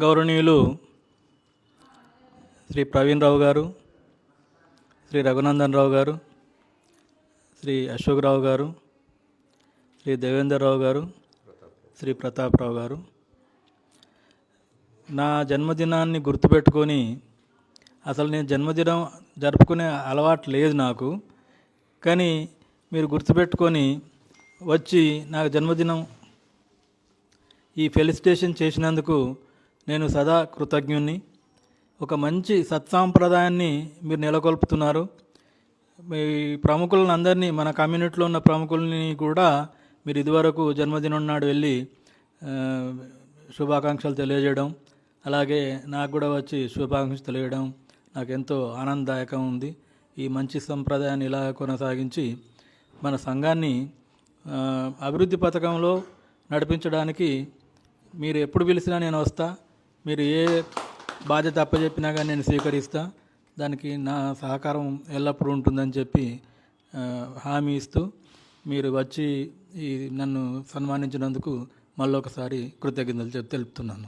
గౌరవనీయులు శ్రీ ప్రవీణ్ రావు గారు, శ్రీ రఘునందన్ రావు గారు, శ్రీ అశోక్ రావు గారు, శ్రీ దేవేందర్ రావు గారు, శ్రీ ప్రతాప్ రావు గారు, నా జన్మదినాన్ని గుర్తుపెట్టుకొని, అసలు నేను జన్మదినం జరుపుకునే అలవాటు లేదు నాకు, కానీ మీరు గుర్తుపెట్టుకొని వచ్చి నాకు జన్మదినం ఈ ఫెలిసిటేషన్ చేసినందుకు నేను సదా కృతజ్ఞుణ్ణి. ఒక మంచి సత్సాంప్రదాయాన్ని మీరు నెలకొల్పుతున్నారు. మీ ప్రముఖులను అందరినీ, మన కమ్యూనిటీలో ఉన్న ప్రముఖుల్ని కూడా మీరు ఇదివరకు జన్మదినం నాడు వెళ్ళి శుభాకాంక్షలు తెలియజేయడం, అలాగే నాకు కూడా వచ్చి శుభాకాంక్షలు తెలియడం నాకు ఎంతో ఆనందదాయకం ఉంది. ఈ మంచి సంప్రదాయాన్ని ఇలా కొనసాగించి మన సంఘాన్ని అభివృద్ధి పథకంలో నడిపించడానికి మీరు ఎప్పుడు పిలిచినా నేను వస్తా. మీరు ఏ బాధ్యత అప్పచెప్పినా కానీ నేను స్వీకరిస్తా. దానికి నా సహకారం ఎల్లప్పుడూ ఉంటుందని చెప్పి హామీ ఇస్తూ మీరు వచ్చి నన్ను సన్మానించినందుకు మళ్ళొకసారి కృతజ్ఞతలు తెలుపుతున్నాను.